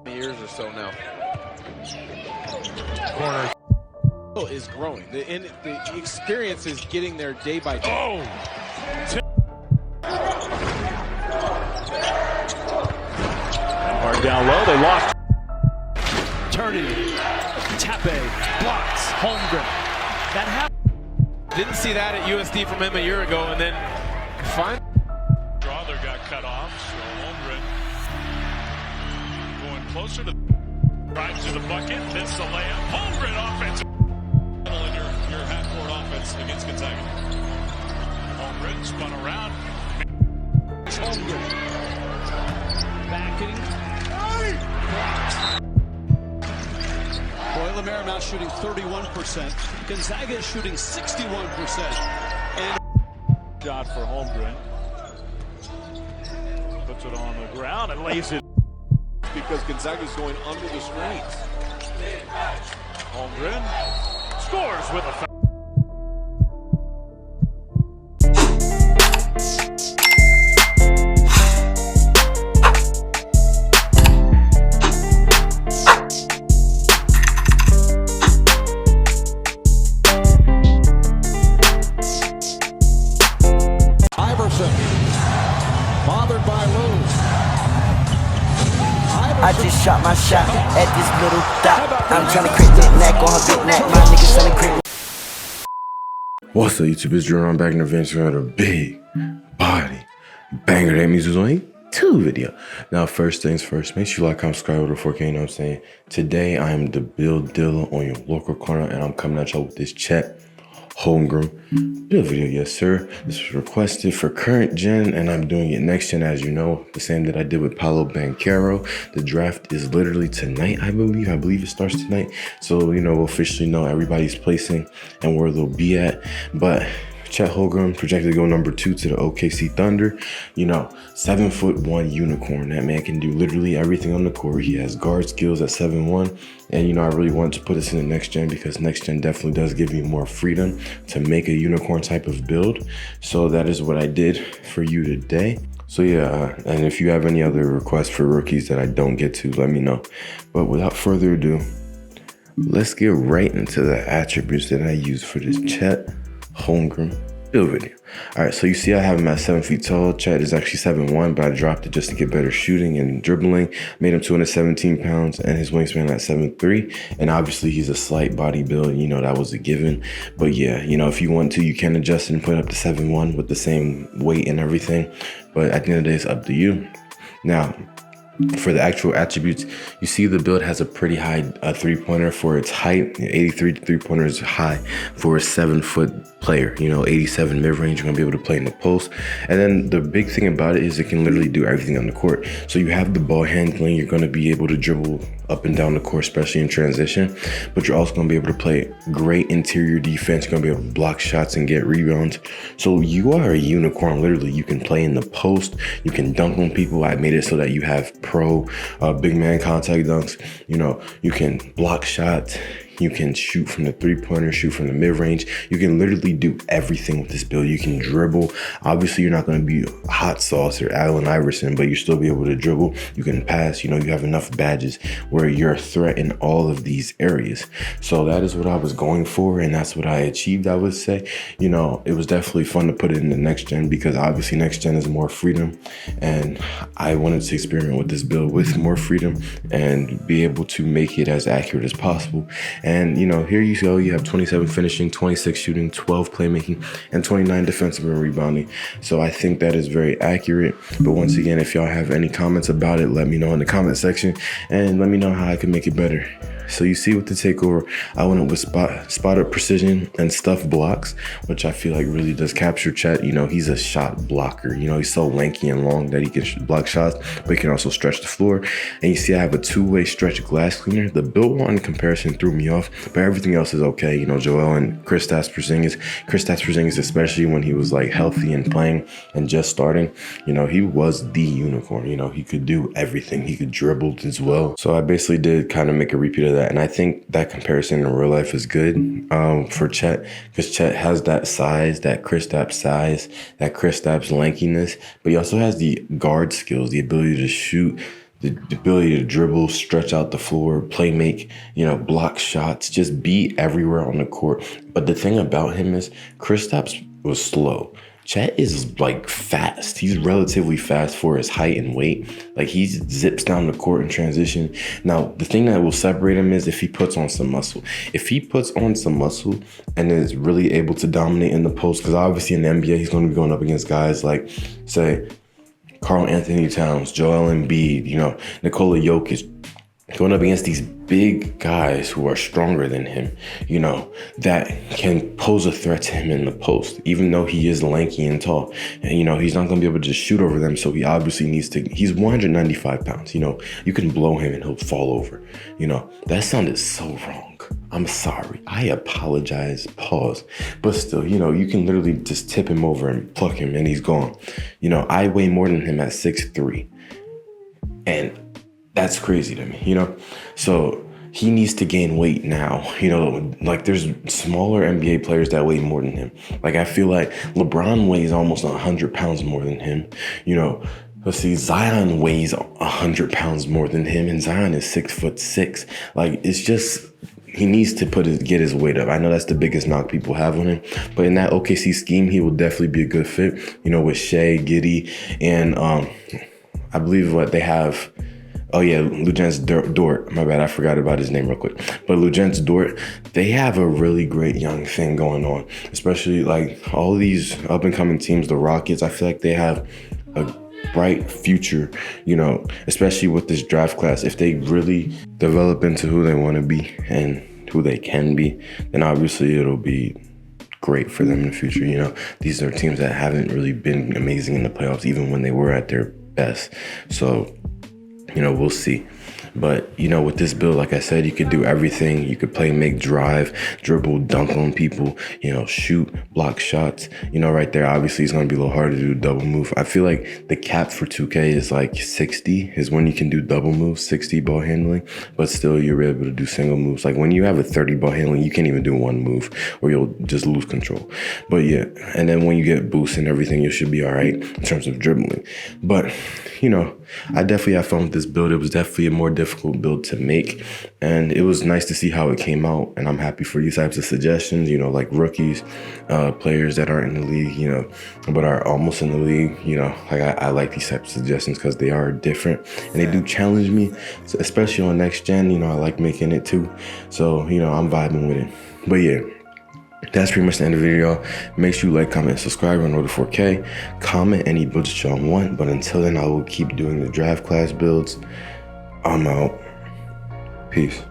years or so now. Corner is growing. The experience is getting there day by day. Oh! Hard down low, they lost. Turning, Tape, blocks, Holmgren. That happened. Didn't see that at USD from him a year ago, and then finally. Drawler got cut off, so Holmgren going closer to drive to the bucket, missed the layup. Holmgren offense. In your half-court offense against Gonzaga. Holmgren spun around. Holmgren. Backing. Boy, Marymount shooting 31%. Gonzaga is shooting 61%. And Shot for Holmgren. Puts it on the ground and lays it. Because Gonzaga's going under the screens. Holmgren scores with a foul. bothered by Lewis. I just shot my shot at this little dot. I'm trying to crit that neck on her big neck. My niggas trying to crit. What's up, YouTube? It's Drew. I'm back in the adventure at a big body banger that means there's only 2 video. Now, first things first, make sure you like, comment, subscribe with the 4K, you know what I'm saying? Today, I am the build dealer on your local corner, and I'm coming at y'all with this Chet Holmgren build video. Yes, sir. This was requested for current gen, and I'm doing it next gen, as you know, the same that I did with Paolo Banchero. The draft is literally tonight, I believe. I believe it starts tonight. So, you know, we'll officially know everybody's placing and where they'll be at. But Chet Holmgren projected to go number 2 to the OKC Thunder. You know, 7'1" unicorn. That man can do literally everything on the court. He has guard skills at 7'1". And, you know, I really want to put this in the next gen because next gen definitely does give me more freedom to make a unicorn type of build. So that is what I did for you today. So yeah, and if you have any other requests for rookies that I don't get to, let me know. But without further ado, let's get right into the attributes that I use for this Chet Holmgren build video. All right, so you see I have him at 7 feet tall. Chet is actually 7'1", but I dropped it just to get better shooting and dribbling. Made him 217 pounds and his wingspan at 7'3". And obviously he's a slight body build, you know, that was a given. But yeah, you know, if you want to, you can adjust it and put it up to 7'1" with the same weight and everything. But at the end of the day, it's up to you. Now, for the actual attributes, you see the build has a pretty high three-pointer for its height. 83 three-pointer is high for a 7-foot player. You know, 87 mid-range, you're gonna be able to play in the post. And then the big thing about it is it can literally do everything on the court. So you have the ball handling, you're gonna be able to dribble up and down the court, especially in transition. But you're also gonna be able to play great interior defense. You're gonna be able to block shots and get rebounds. So you are a unicorn, literally. You can play in the post, you can dunk on people. I made it so that you have pro big man contact dunks. You know, you can block shots, you can shoot from the three-pointer, shoot from the mid-range. You can literally do everything with this build. You can dribble. Obviously, you're not going to be hot sauce or Allen Iverson, but you still be able to dribble. You can pass. You know, you have enough badges where you're a threat in all of these areas. So that is what I was going for, and that's what I achieved, I would say. You know, it was definitely fun to put it in the next gen because obviously next gen is more freedom, and I wanted to experiment with this build with more freedom and be able to make it as accurate as possible. And, you know, here you go. You have 27 finishing, 26 shooting, 12 playmaking, and 29 defensive and rebounding. So I think that is very accurate. But once again, if y'all have any comments about it, let me know in the comment section and let me know how I can make it better. So you see with the takeover, I went up with spotter precision and stuff blocks, which I feel like really does capture Chet. You know, he's a shot blocker. You know, he's so lanky and long that he can block shots, but he can also stretch the floor. And you see I have a 2-way stretch glass cleaner. The build one in comparison threw me off, but everything else is okay. You know, Joel and Kristaps Porzingis, especially when he was like healthy and playing and just starting, you know, he was the unicorn. You know, he could do everything. He could dribble as well. So I basically did kind of make a repeat of that. And I think that comparison in real life is good for Chet because Chet has that size, that Kristaps size, that Kristaps lankiness, but he also has the guard skills, the ability to shoot the ability to dribble, stretch out the floor, play make, you know, block shots, just be everywhere on the court. But the thing about him is Kristaps was slow. Chet is like fast. He's relatively fast for his height and weight. Like he zips down the court in transition. Now, the thing that will separate him is if he puts on some muscle. If he puts on some muscle and is really able to dominate in the post, because obviously in the NBA, he's going to be going up against guys like, say, Karl Anthony Towns, Joel Embiid, you know, Nikola Jokic, going up against these big guys who are stronger than him, you know, that can pose a threat to him in the post, even though he is lanky and tall. And, you know, he's not going to be able to just shoot over them. So he obviously needs to, he's 195 pounds, you know, you can blow him and he'll fall over. You know, that sounded so wrong. I'm sorry. I apologize. Pause. But still, you know, you can literally just tip him over and pluck him and he's gone. You know, I weigh more than him at 6'3". And that's crazy to me, you know? So he needs to gain weight now. You know, like there's smaller NBA players that weigh more than him. Like I feel like LeBron weighs almost 100 pounds more than him. You know, let's see, Zion weighs 100 pounds more than him, and Zion is 6'6". Like it's just, he needs to get his weight up. I know that's the biggest knock people have on him, but in that OKC scheme, he will definitely be a good fit. You know, with Shea, Giddey, and I believe what they have. Oh yeah, Luguentz Dort. My bad, I forgot about his name real quick. But Luguentz Dort, they have a really great young thing going on. Especially like all these up and coming teams, the Rockets, I feel like they have a bright future, you know, especially with this draft class. If they really develop into who they want to be and who they can be, then obviously it'll be great for them in the future. You know, these are teams that haven't really been amazing in the playoffs, even when they were at their best. So, you know, we'll see. But, you know, with this build, like I said, you could do everything. You could play, make, drive, dribble, dunk on people, you know, shoot, block shots. You know, right there, obviously, it's going to be a little harder to do double move. I feel like the cap for 2K is like 60 is when you can do double moves, 60 ball handling. But still, you're able to do single moves. Like when you have a 30 ball handling, you can't even do one move or you'll just lose control. But yeah, and then when you get boosts and everything, you should be all right in terms of dribbling. But, you know, I definitely had fun with this build. It was definitely a more difficult build to make, and it was nice to see how it came out. And I'm happy for these types of suggestions, you know, like rookies, players that aren't in the league, you know, but are almost in the league, you know, like I like these types of suggestions because they are different and they do challenge me, so especially on next gen. You know, I like making it too, so you know, I'm vibing with it. But yeah, that's pretty much the end of the video. Make sure you like, comment, and subscribe on road to 4K. Comment any builds that y'all want. But until then, I will keep doing the draft class builds. I'm out. Peace.